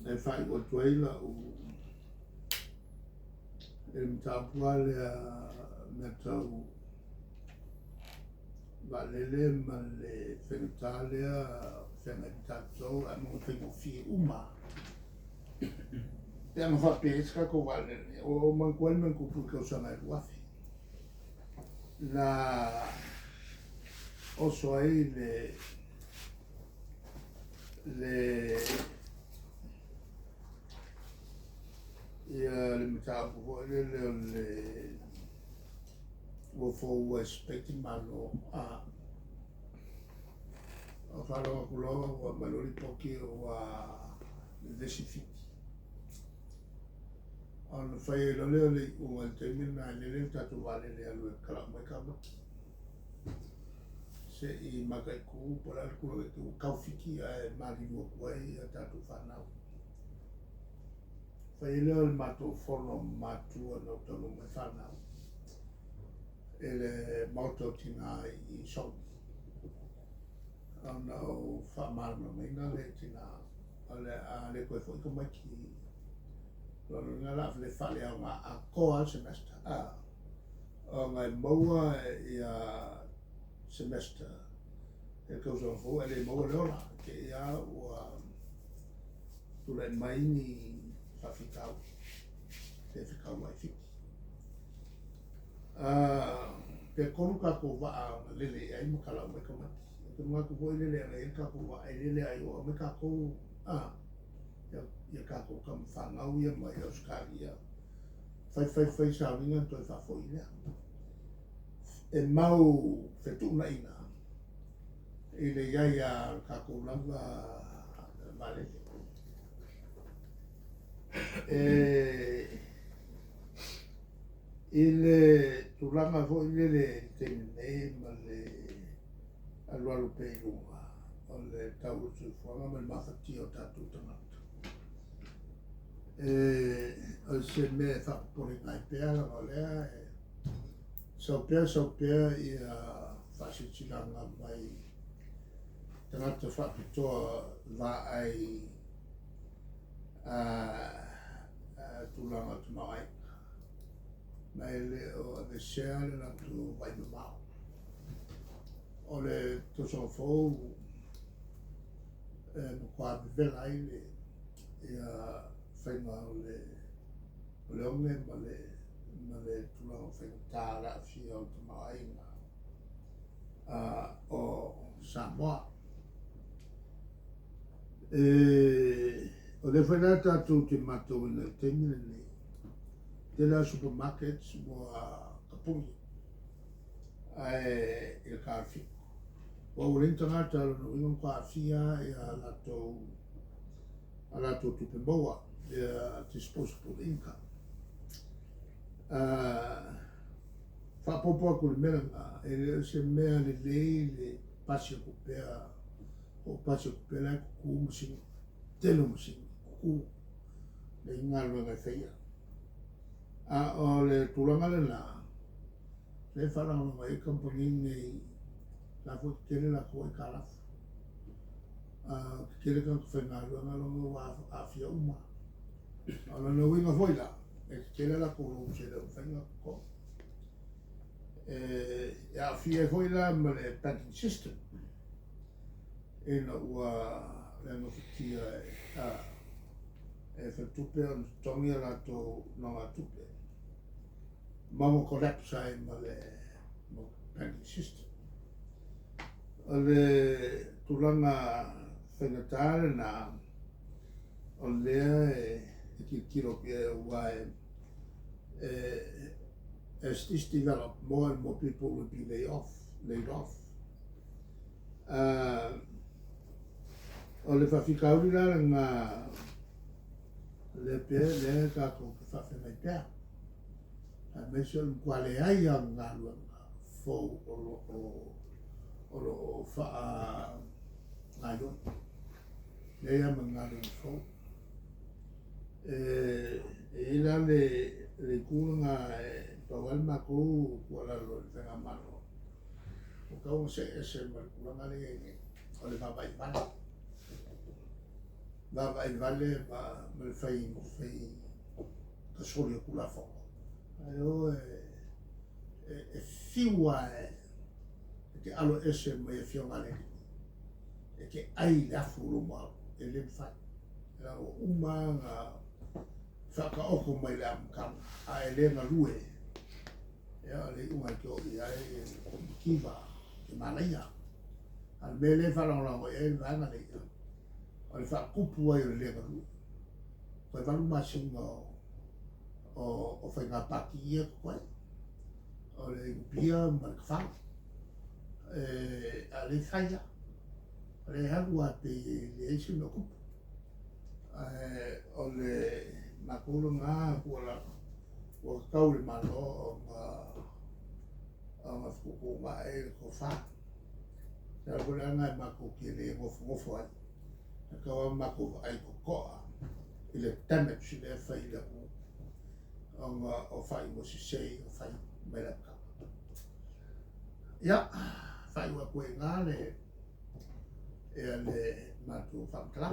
e fai o tuaila o e mtapua le metau valele ma le whenutalia whenga tatou a mga whengofi uma e anga whapesa ko valele o manguel men kupu ke usanga e wafi na oso ai le ia le matapu le wo fo expecting malo a falo kulo wa malori poki wa desifiti on fai lo le o termina le tatu vale le alu kala mai kama se I makai ku pola kulo tu kaufiki e mali no kwai tatu fanau fai le mato fono matu no tonu me fanau ele moto tina I so no fa mal no me na le tina ale ko fo ko maki lo na la le fa le a ko al semester o ngai moa ia semester e ko so fo ele moa le ora ke ia o tu le mai ni fa fikau te fikau mai fiki pe konu ka ko va lele ai mo kala mo ka mati ko ma ko lele ai ka ko va ai lele ai o me ka ko ya ka ko kam fa ngau ia mai Australia fai sa vinga to fa fo ia e mau fetu na ina ile ya ka ko langa vale ile tulanga fo ile tene male alu pe lunga o le tau tu fanga me mafati o tatu tangata o se me fa pone ngai pea la valea so pea ia fasi tilanga mai tangata fa pitoa va ai tulanga tu mai mai le o le share le tu vai no mau o le to so fo mo kwa vela ile ia whainga o le onge ma le tulanga whainga tāra fia o te maainga o Samoa o le whainga tātou te matou ina tengine ni te la supermarkets mo kapungi il kafi o urinta ngata no ingon kafia ia lato tupe moa disposable income fa popo ko le mena e se mea le pasi ko pea o pasi ko pea ku musi telo musi ku le ngalo nga feia o le tulanga le la le fara no mai company nei la fo kele la ko kala kele ka fenga lo wa afia uma ala no winga foi la e kele la ko se le fenga ko ya afia foi la ma le banking system e no wa le no fikia e fa tupe on tongia la to no la tupe mamo collapse ai ma le banking system le tulanga whenatare na o lea ki kiro ke wai as this develop more and more people will be laid off o le whawhikauri rara ngā le pē le kako ke whawhenai pēr a me se kwa le ai a ngā luanga fōu o wha ngā luanga le ia ma ngā luanga fōu ila le kūranga pawal mako kua lalo le whenga mano o kau se ma kūranga le o le mabai mana va il vale ma me fai che solo kula fo ayo siwa che allo esse me fiongale e che ai la fulu ma e le fa la uma fa ka o ko mai la kam a ele na lue ya le uma ko ya kiva ke malaya al mele fa la e va na le al fa kupu ai le ga lu ko va lu ma singo o fai ngā paki e koe, o le upia ma ka whao, a le whaia, a le haru a te le eisi no kupu, o le makolo ngā kua ka kau le malo o ngā fuku ngā e ko wha, sa kule anga e mako ki le ngofo ai, a kawa mako ai ko koa, i le damage le whai le ku, o fai mo si sei o fai mai la ka ya fai wa ko ngale e le matu fa kla